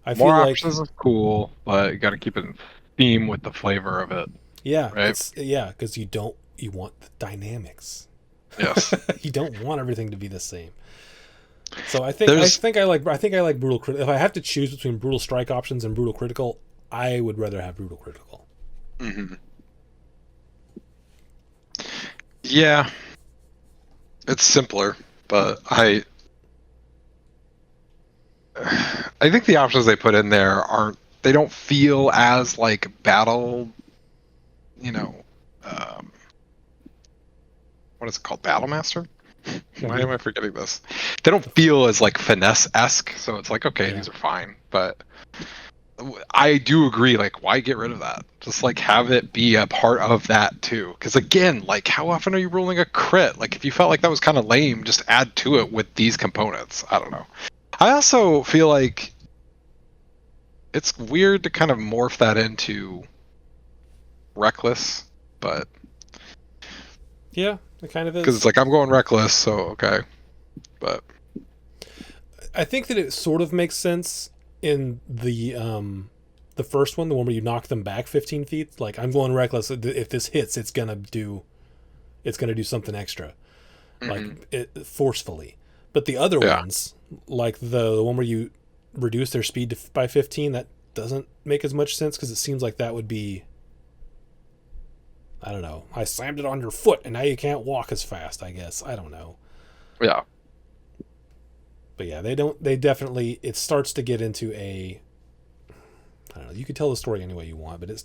I feel like options is cool, but you got to keep it in theme with the flavor of it. Yeah, right? Because you want the dynamics. Yes, you don't want everything to be the same. So I think I like brutal critical. If I have to choose between brutal strike options and brutal critical, I would rather have brutal critical. Mm-hmm. Yeah, it's simpler, but I think the options they put in there they don't feel as like battle, what is it called? Battle Master? Why am I forgetting this? They don't feel as like finesse-esque, so it's like, okay, these are fine, but I do agree, like, why get rid of that? Just, like, have it be a part of that, too. Because, again, like, how often are you rolling a crit? Like, if you felt like that was kind of lame, just add to it with these components. I don't know. I also feel like it's weird to kind of morph that into Reckless, but... Yeah, it kind of is. Because it's like, I'm going Reckless, so, okay. But... I think that it sort of makes sense in the first one, the one where you knock them back 15 feet. Like, I'm going Reckless. If this hits, it's gonna do something extra, like forcefully. But the other ones, like the one where you reduce their speed by 15, that doesn't make as much sense because it seems like that would be, I don't know. I slammed it on your foot and now you can't walk as fast. I guess I don't know. Yeah. But yeah, they definitely, it starts to get into I don't know. You could tell the story any way you want, but it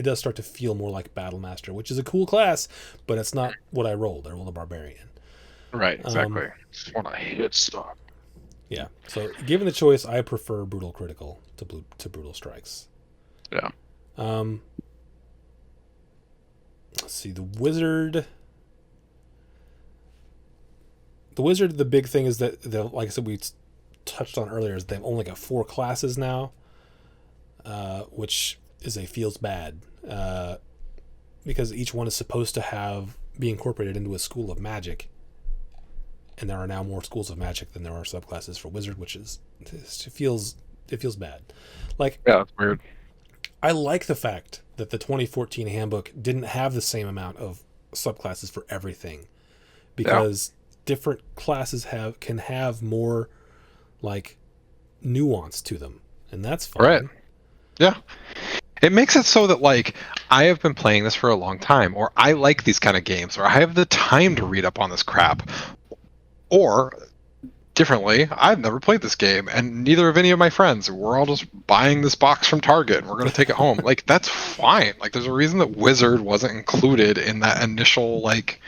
does start to feel more like Battle Master, which is a cool class, but it's not what I rolled. I rolled a barbarian. Right, exactly. Just want to hit stuff. Yeah. So given the choice, I prefer brutal critical to brutal strikes. Yeah. Let's see, the wizard. The big thing is that like I said, we touched on earlier, is they've only got 4 classes now, which feels bad, because each one is supposed to be incorporated into a school of magic, and there are now more schools of magic than there are subclasses for wizard, which it feels bad. Like, Yeah, that's weird. I like the fact that the 2014 handbook didn't have the same amount of subclasses for everything, because different classes can have more like nuance to them, and that's fine. Right. Yeah. It makes it so that, like, I have been playing this for a long time, or I like these kind of games, or I have the time to read up on this crap. Or, differently, I've never played this game, and neither have any of my friends. We're all just buying this box from Target, and we're going to take it home. Like, that's fine. Like, there's a reason that Wizard wasn't included in that initial, like,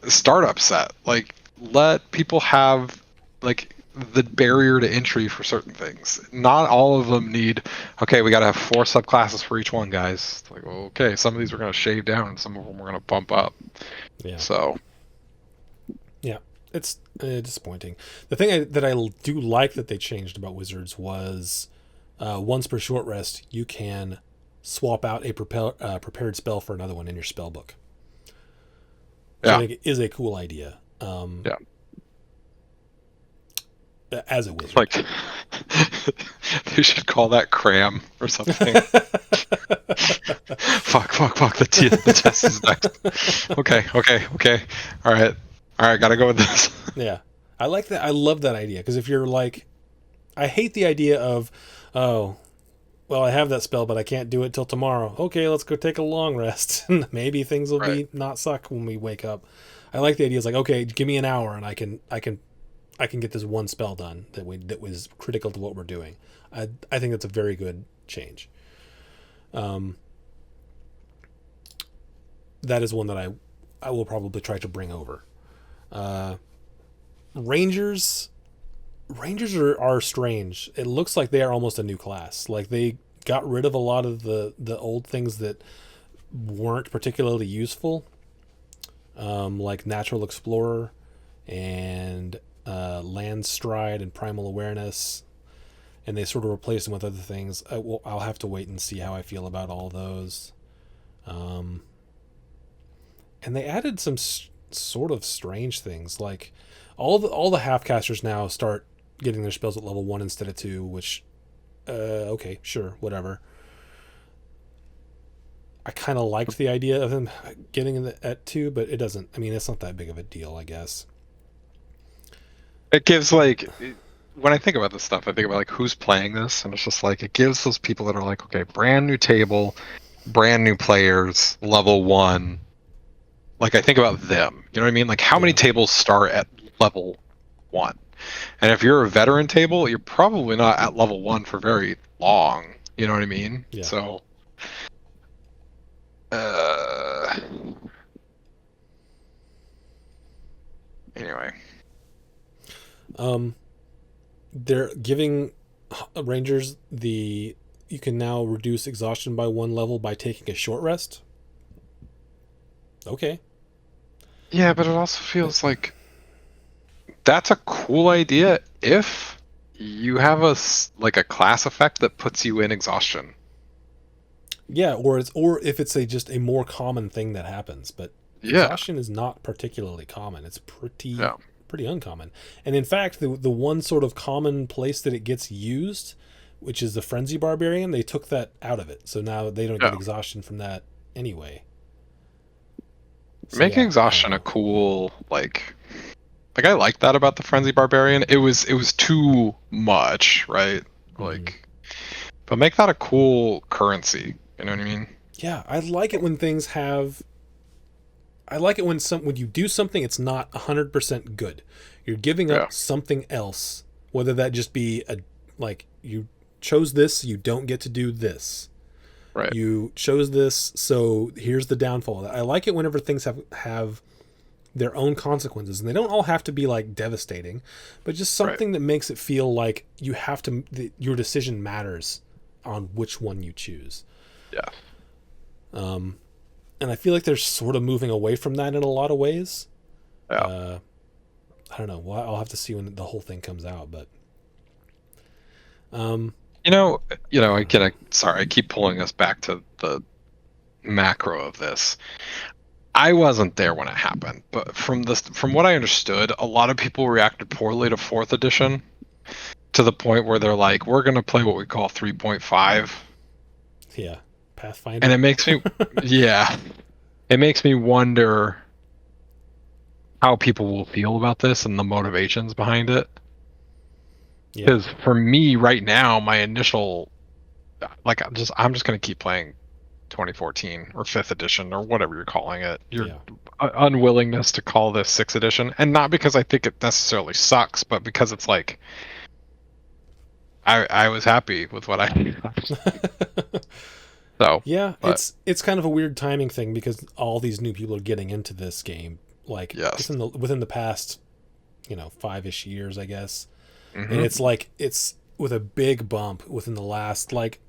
startup set. Like, let people have, like, the barrier to entry for certain things. Not all of them need, okay, we got to have 4 subclasses for each one, guys. Like, well, okay, some of these we're going to shave down, and some of them we're going to bump up. Yeah. So. Yeah, it's disappointing. The thing that I do like that they changed about Wizards was once per short rest, you can swap out a prepared spell for another one in your spell book. Which I think is a cool idea. Yeah. As a wizard. Like, they should call that cram or something. fuck, the test is next. Okay. All right, gotta go with this. Yeah. I like that. I love that idea, because if you're like, I hate the idea of, oh, well, I have that spell, but I can't do it till tomorrow. Okay, let's go take a long rest. Maybe things will be not suck when we wake up. I like the idea. It's like, okay, give me an hour and I can get this one spell done that was critical to what we're doing. I think that's a very good change. That is one that I will probably try to bring over. Rangers are strange. It looks like they are almost a new class. Like, they got rid of a lot of the old things that weren't particularly useful, like Natural Explorer and Land Stride and Primal Awareness, and they sort of replaced them with other things. I'll have to wait and see how I feel about all those. And they added some sort of strange things, like all the half-casters now start getting their spells at level 1 instead of 2, which, okay, sure, whatever. I kind of liked the idea of them getting at 2, but it doesn't, I mean, it's not that big of a deal, I guess. It gives, like, when I think about this stuff, I think about, like, who's playing this, and it's just like, it gives those people that are like, okay, brand new table, brand new players, level 1. Like, I think about them. You know what I mean? Like, how many tables start at level 1? And if you're a veteran table, you're probably not at level 1 for very long. You know what I mean? Yeah. So, anyway. They're giving Rangers you can now reduce exhaustion by 1 level by taking a short rest. Okay. Yeah, but it also feels like that's a cool idea if you have a class effect that puts you in exhaustion. Yeah, or if it's just a more common thing that happens, but exhaustion is not particularly common. It's pretty uncommon. And in fact, the one sort of common place that it gets used, which is the Frenzy Barbarian, they took that out of it. So now they don't get exhaustion from that anyway. So, making exhaustion a cool, like I like that about the Frenzy Barbarian. It was too much, right? Like, but make that a cool currency. You know what I mean? Yeah, I like it when things have. I like it when you do something, it's not 100% good. You're giving up something else, whether that just be you chose this, you don't get to do this. Right. You chose this, so here's the downfall. I like it whenever things have their own consequences, and they don't all have to be like devastating, but just something that makes it feel like you have to, your decision matters on which one you choose. Yeah. And I feel like they're sort of moving away from that in a lot of ways. Yeah. I don't know. Well, I'll have to see when the whole thing comes out, but I keep pulling us back to the macro of this. I wasn't there when it happened, but from what I understood, a lot of people reacted poorly to 4th edition, to the point where they're like, we're going to play what we call 3.5. Yeah. Pathfinder. And it makes me, yeah, it makes me wonder how people will feel about this and the motivations behind it. Because for me right now, my initial, like, I'm just going to keep playing 2014 or 5th edition or whatever you're calling it. Your unwillingness to call this 6th edition, and not because I think it necessarily sucks, but because it's like I was happy with what I so yeah, it's kind of a weird timing thing because all these new people are getting into this game like within the past 5-ish years, I guess. Mm-hmm. And it's like it's with a big bump within the last like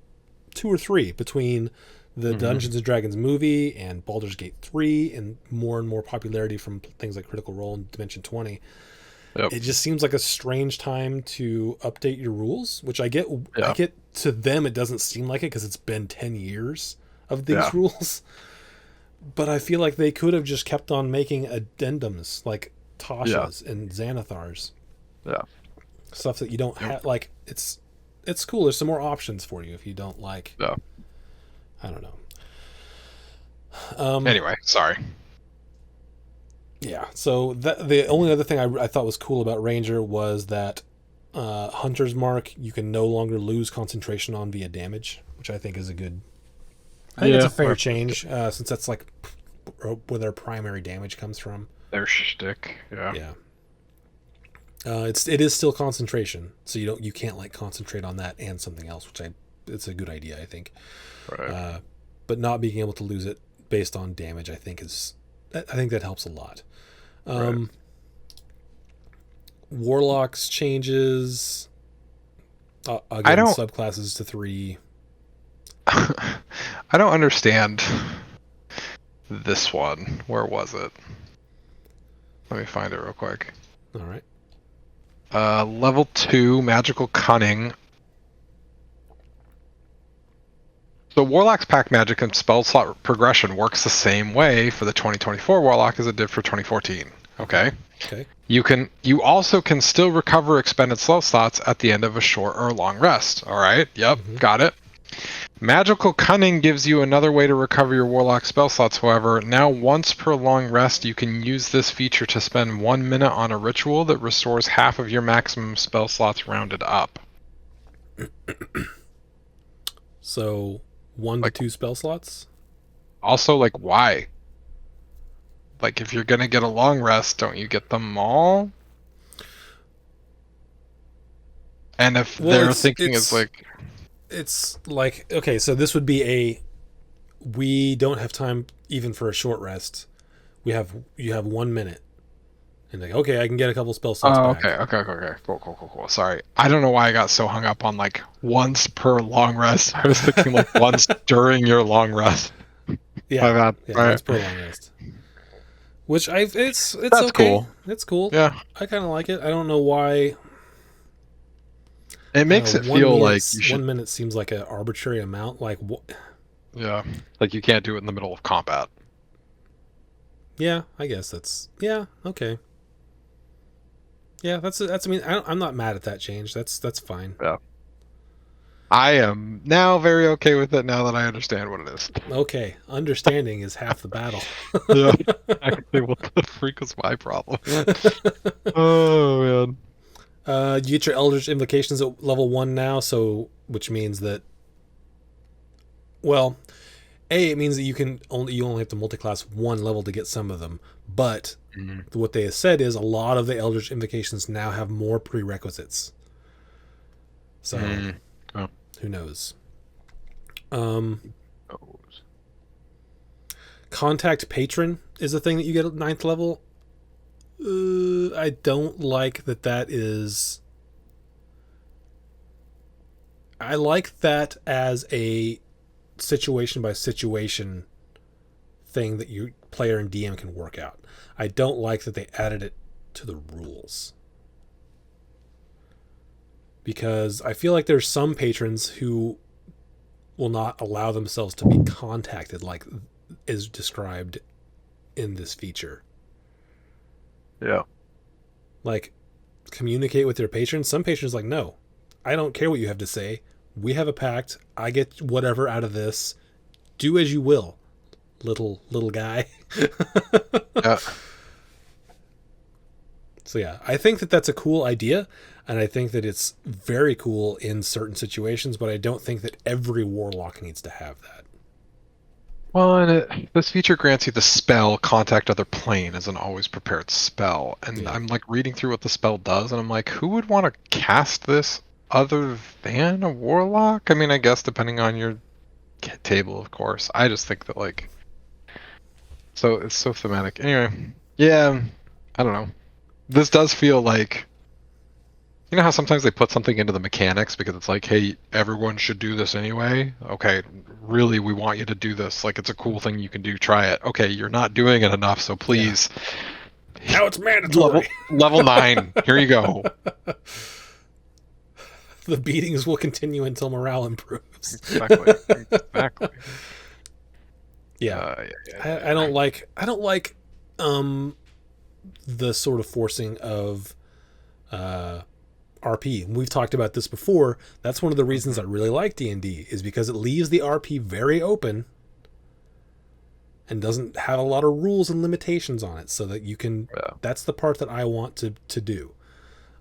2 or 3 between the Dungeons and Dragons movie and Baldur's Gate 3 and more popularity from things like Critical Role and Dimension 20. It just seems like a strange time to update your rules, which I get. I get to them, it doesn't seem like it because it's been 10 years of these rules. But I feel like they could have just kept on making addendums like Tasha's and Xanathar's. Yeah. Stuff that you don't have. Like, it's cool. There's some more options for you if you don't like. Yeah. I don't know. Anyway, sorry. Yeah, so the only other thing I thought was cool about Ranger was that Hunter's Mark, you can no longer lose concentration on via damage, which I think is a good... I think it's a fair change, since that's like where their primary damage comes from. Their shtick, yeah. Yeah. It is still concentration, so you can't like concentrate on that and something else, which it's a good idea, I think. Right. But not being able to lose it based on damage, I think that helps a lot. Warlocks changes. Again, subclasses to 3. I don't understand this one. Where was it? Let me find it real quick. All right. Level 2, Magical Cunning. So Warlock's pack magic and spell slot progression works the same way for the 2024 Warlock as it did for 2014. Okay. You also can still recover expended spell slots at the end of a short or long rest. All right. Yep. Got it. Magical Cunning gives you another way to recover your Warlock spell slots. However, now once per long rest, you can use this feature to spend 1 minute on a ritual that restores half of your maximum spell slots rounded up. So 1 to 2 spell slots? Also, like, why? Like, if you're gonna get a long rest, don't you get them all? And if their thinking is like... It's like, okay, so this would be we don't have time even for a short rest. You have 1 minute. And like, okay, I can get a couple spell slots back. Okay. Cool. Sorry. I don't know why I got so hung up on, like, once per long rest. I was thinking, like, once during your long rest. Yeah, once per long rest. Which it's That's okay. cool. It's cool. Yeah. I kind of like it. I don't know why. It makes it feel like you should... 1 minute seems like an arbitrary amount. Like, what? Yeah. Like, you can't do it in the middle of combat. Yeah, I guess that's... Yeah, okay. Yeah, that's. I mean, I'm not mad at that change. That's fine. Yeah. I am now very okay with it now that I understand what it is. Okay, understanding is half the battle. Yeah. Actually, what the freak was my problem? Oh, man. You get your Eldritch Invocations at level 1 now, which means that... Well, it means that you only have to multiclass 1 level to get some of them, but what they have said is a lot of the Eldritch Invocations now have more prerequisites. So Who knows? Oh, Contact Patron is a thing that you get at 9th level. I don't like that. That is. I like that as a situation by situation thing that your player and DM can work out. I don't like that they added it to the rules. Because I feel like there's some patrons who will not allow themselves to be contacted like is described in this feature. yeah. Like, communicate with their patrons. Some patrons like, no, I don't care what you have to say. We have a pact. I get whatever out of this. Do as you will, little guy. Yeah. So yeah, I think that that's a cool idea, and I think that it's very cool in certain situations, but I don't think that every warlock needs to have that. Well, and this feature grants you the spell Contact Other Plane as an always prepared spell. And Yeah. I'm like reading through what the spell does, and I'm like, who would want to cast this other than a warlock? I mean, I guess depending on your table, of course. I just think that like, so it's so thematic. Anyway, yeah, I don't know. This does feel like, you know how sometimes they put something into the mechanics because it's like, hey, everyone should do this anyway. Okay, really, we want you to do this. Like, it's a cool thing you can do. Try it. Okay, you're not doing it enough, so please. Now it's mandatory. Level 9. Here you go. The beatings will continue until morale improves. Exactly. Exactly. Yeah. Yeah. I don't like the sort of forcing of RP. We've talked about this before. That's one of the reasons I really like D&D, is because it leaves the RP very open and doesn't have a lot of rules and limitations on it, so that you can that's the part that I want to do.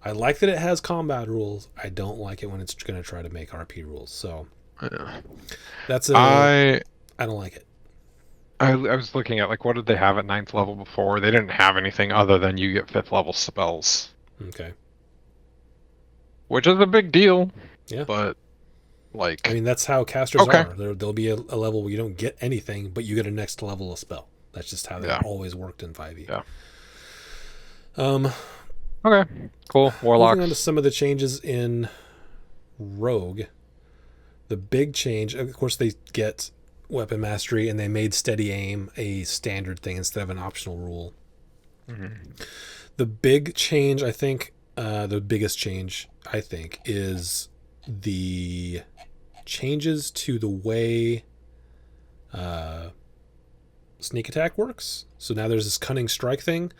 I like that it has combat rules. I don't like it when it's going to try to make RP rules. So that's I don't like it. I was looking at like, what did they have at 9th level before? They didn't have anything other than you get 5th level spells. Okay. Which is a big deal. Yeah. But like, I mean, that's how casters are. There'll be a level where you don't get anything, but you get a next level of spell. That's just how they've always worked in 5e. Yeah. Okay. Cool. Warlock. Moving on to some of the changes in Rogue. The big change, of course, they get weapon mastery, and they made steady aim a standard thing instead of an optional rule. Mm-hmm. The big change, I think, the biggest change, I think, is the changes to the way sneak attack works. So now there's this cunning strike thing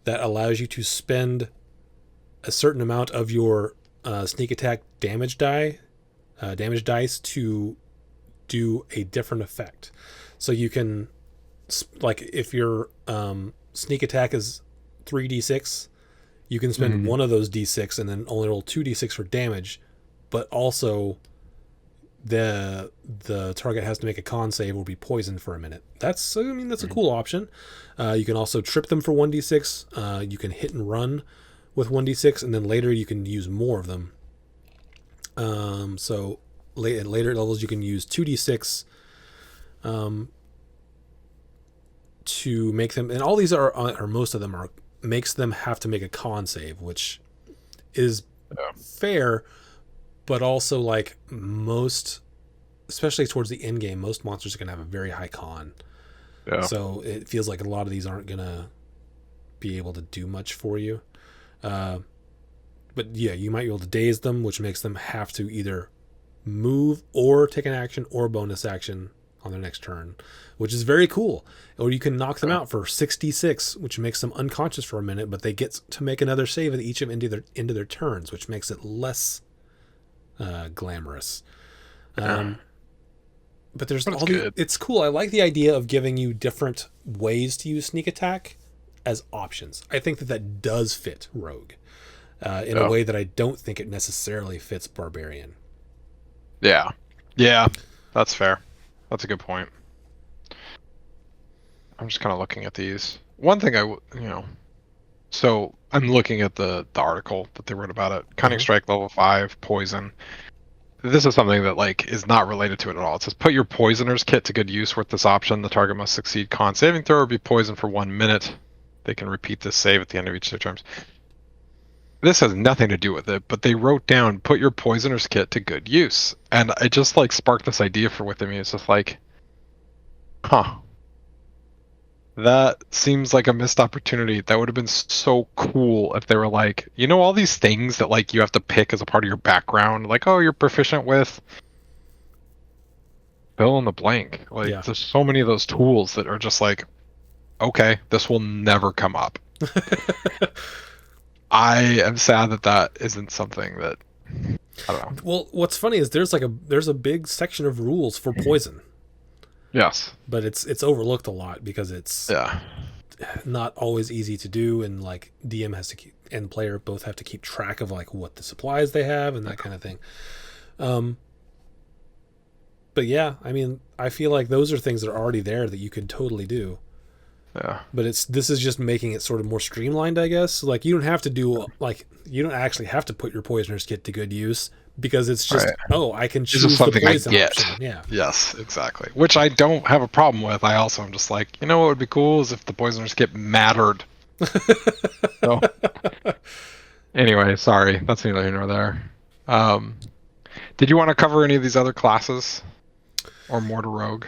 that allows you to spend a certain amount of your sneak attack damage dice to do a different effect. So you can, like, if your sneak attack is 3d6, you can spend one of those d6 and then only roll 2d6 for damage, but also the target has to make a con save or be poisoned for a minute. That's a cool option. You can also trip them for 1d6. You can hit and run with 1d6, and then later you can use more of them. So at later levels you can use 2d6 to make them, and all these are, or most of them are, makes them have to make a con save, which is fair, but also, like, most, especially towards the end game, most monsters are going to have a very high con. Yeah. So it feels like a lot of these aren't going to be able to do much for you. But yeah, you might be able to daze them, which makes them have to either move or take an action or bonus action on their next turn, which is very cool. Or you can knock them out for 66, which makes them unconscious for a minute, but they get to make another save at each of into their turns, which makes it less glamorous. But there's all it's cool. I like the idea of giving you different ways to use sneak attack as options. I think that does fit Rogue in a way that I don't think it necessarily fits Barbarian. Yeah, that's fair. That's a good point. I'm just kind of looking at these. One thing so I'm looking at the article that they wrote about it. Cunning Strike level 5, poison. This is something that like is not related to it at all. It says put your poisoner's kit to good use with this option. The target must succeed con saving throw or be poisoned for 1 minute. They can repeat this save at the end of each of their turns. This has nothing to do with it, but they wrote down put your poisoner's kit to good use. And it just like sparked this idea for within me. It's just like, huh. That seems like a missed opportunity. That would have been so cool if they were like, you know, all these things that like you have to pick as a part of your background, like, oh, you're proficient with fill in the blank. Like, Yeah. there's so many of those tools that are just like, okay, this will never come up. I am sad that that isn't something that I don't know. Well, what's funny is there's a big section of rules for poison, Yes. but it's overlooked a lot because it's Yeah. not always easy to do, and like DM has to keep, and player both have to keep track of like what the supplies they have and that kind of thing. But yeah, I mean, I feel like those are things that are already there that you could totally do. Yeah. But this is just making it sort of more streamlined, I guess. Like you don't have to do like you don't actually have to put your poisoner's kit to good use because it's just Right. oh, I can This choose is the something I poison get. option. Yeah. Yes, exactly. Which I don't have a problem with. I also am just like, you know what would be cool is if the poisoners get mattered. So anyway, sorry, that's neither here nor there. Did you want to cover any of these other classes, or more to Rogue?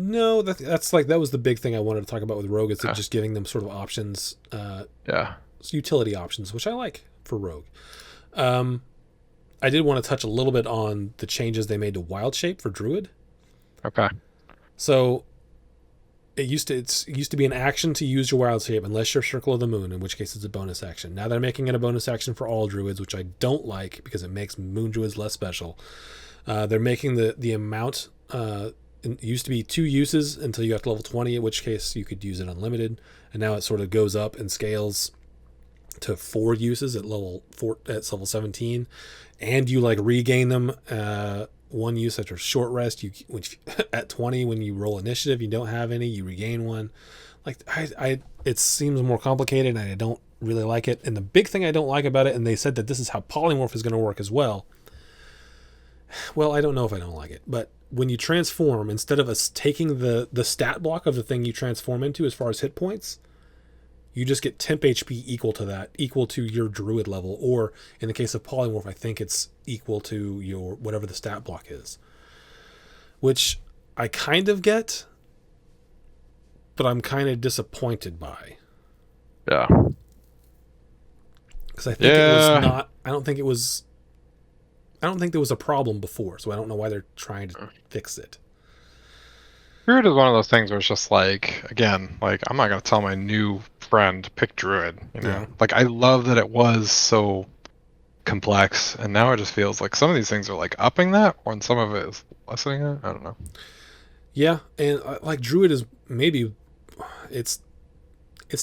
No, that's like that was the big thing I wanted to talk about with Rogue is Yeah. just giving them sort of options, Yeah. utility options, which I like for Rogue. I did want to touch a little bit on the changes they made to Wild Shape for Druid. Okay. So it used to be an action to use your Wild Shape unless you're Circle of the Moon, in which case it's a bonus action. Now they're making it a bonus action for all Druids, which I don't like because it makes Moon Druids less special. They're making the amount. It used to be 2 uses until you got to level 20, in which case you could use it unlimited, and now it sort of goes up and scales to 4 uses at level 17, and you like regain them 1 use after short rest. Which at 20 when you roll initiative, you don't have any, you regain 1. Like I it seems more complicated, and I don't really like it. And the big thing I don't like about it, and they said that this is how polymorph is going to work as well. Well, I don't know if I don't like it, but when you transform, instead of us taking the stat block of the thing you transform into as far as hit points, you just get temp HP equal to that, equal to your druid level, or in the case of polymorph, I think it's equal to your whatever the stat block is, which I kind of get, but I'm kind of disappointed by, Yeah. because I think it was not. I don't think it was. I don't think there was a problem before, so I don't know why they're trying to fix it. Druid is one of those things where it's just like, again, like I'm not gonna tell my new friend pick Druid. You know, Yeah. like I love that it was so complex, and now it just feels like some of these things are like upping that, or some of it is lessening it. I don't know. Yeah, and like Druid is maybe it's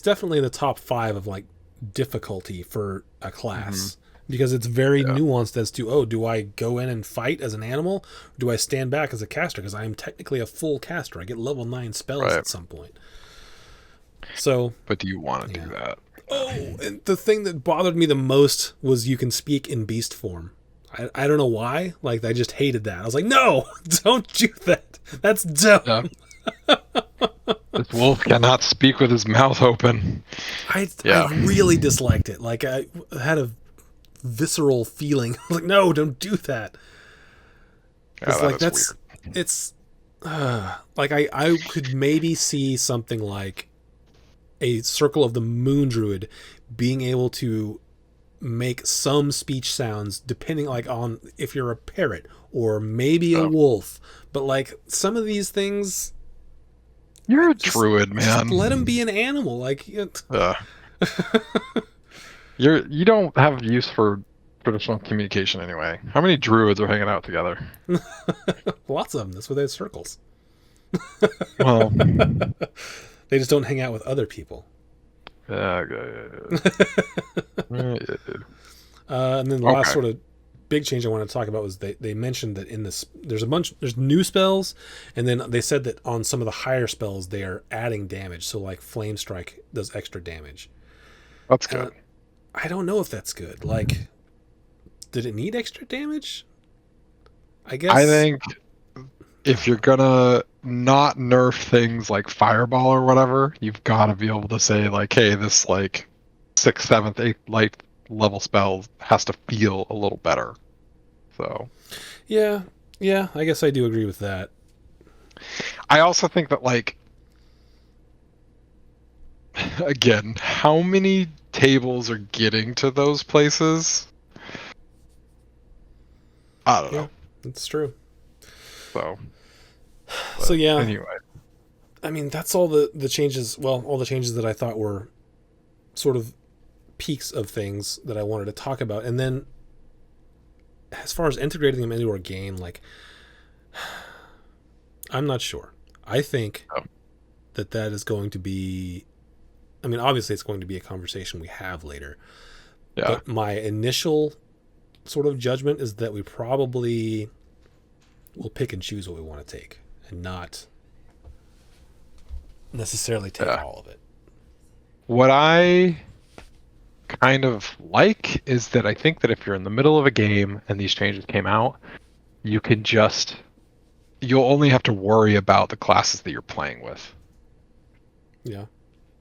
definitely in the top 5 of like difficulty for a class because it's very nuanced as to do I go in and fight as an animal, or do I stand back as a caster because I am technically a full caster. I get level 9 spells at some point. So, But do you want to do that? and the thing that bothered me the most was you can speak in beast form. I don't know why. Like I just hated that. I was like, no, don't do that. That's dumb. Yeah. This wolf cannot speak with his mouth open. I really disliked it. Like I had a visceral feeling. Like, no, don't do that. It's like that's weird. It's like I could maybe see something like a Circle of the Moon Druid being able to make some speech sounds depending like on if you're a parrot or maybe a wolf, but like some of these things, you're a druid, man. Just let him be an animal. Like you don't have use for traditional communication anyway. How many druids are hanging out together? Lots of them. That's why they have circles. Well, they just don't hang out with other people. Yeah. And then the last sort of big change I wanted to talk about was they mentioned that in this there's new spells, and then they said that on some of the higher spells they are adding damage. So like Flame Strike does extra damage. That's good. I don't know if that's good. Like did it need extra damage? I guess. I think if you're gonna not nerf things like Fireball or whatever, you've got to be able to say like, hey, this like 6th, 7th, 8th light level spell has to feel a little better. So Yeah, I guess I do agree with that. I also think that like again, how many tables are getting to those places? I don't know. That's true. So Yeah, anyway, I mean that's all the changes. Well, all the changes that I thought were sort of peaks of things that I wanted to talk about, and then as far as integrating them into our game, like I'm not sure. I think that is going to be. I mean, obviously, it's going to be a conversation we have later. yeah. But my initial sort of judgment is that we probably will pick and choose what we want to take and not necessarily take all of it. What I kind of like is that I think that if you're in the middle of a game and these changes came out, you'll only have to worry about the classes that you're playing with. Yeah.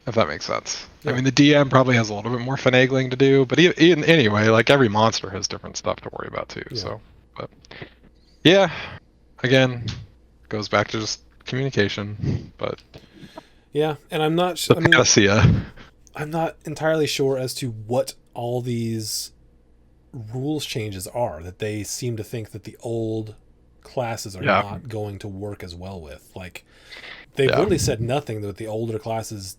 If that makes sense. Yeah. I mean, the DM probably has a little bit more finagling to do, but anyway, like every monster has different stuff to worry about too. Yeah. So, but yeah, again, goes back to just communication. But yeah, and I'm not. I mean, I'm not entirely sure as to what all these rules changes are. That they seem to think that the old classes are not going to work as well with. Like they've really said nothing that the older classes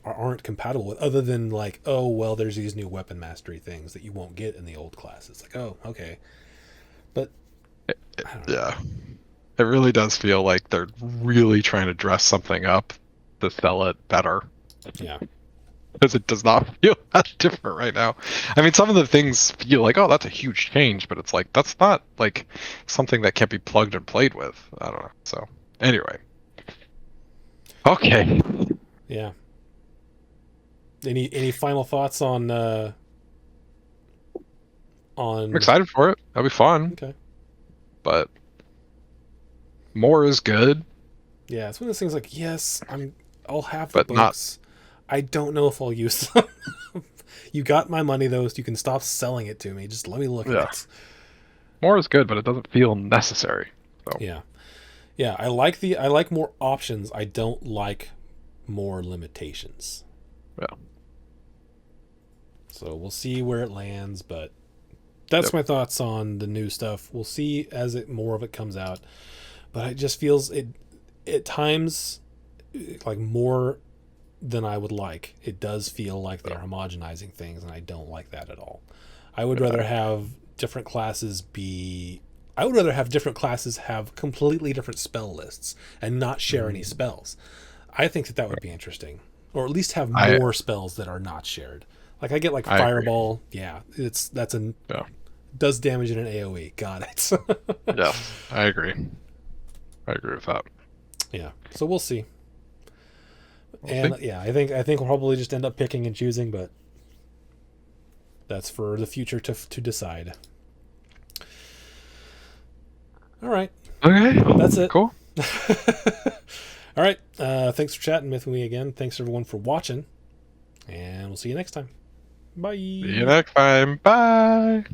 aren't compatible with, other than like, oh well, there's these new weapon mastery things that you won't get in the old classes. Like, oh, okay, but I don't know. It really does feel like they're really trying to dress something up to sell it better. Yeah, because it does not feel that different right now. I mean, some of the things feel like, oh, that's a huge change, but it's like that's not like something that can't be plugged and played with. I don't know. So anyway, okay. Yeah. Any final thoughts on? I'm excited for it. That'll be fun. Okay. But more is good. Yeah, it's one of those things like, yes, I'll have the but books. I don't know if I'll use them. You got my money though, so you can stop selling it to me. Just let me look at it. More is good, but it doesn't feel necessary. So. Yeah. Yeah, I like more options. I don't like more limitations. Yeah. So we'll see where it lands, but that's my thoughts on the new stuff. We'll see as more of it comes out. But it just feels at times like more than I would like. It does feel like they're homogenizing things, and I don't like that at all. I would rather have different classes have completely different spell lists and not share any spells. I think that would be interesting. Or at least have more spells that are not shared. Like I get like Fireball. Yeah, does damage in an AoE. Got it. Yeah, I agree. I agree with that. Yeah. So we'll see. I think we'll probably just end up picking and choosing, but that's for the future to decide. All right. Okay. That's it. Cool. All right. Thanks for chatting with me again. Thanks everyone for watching, and we'll see you next time. Bye. See you next time. Bye.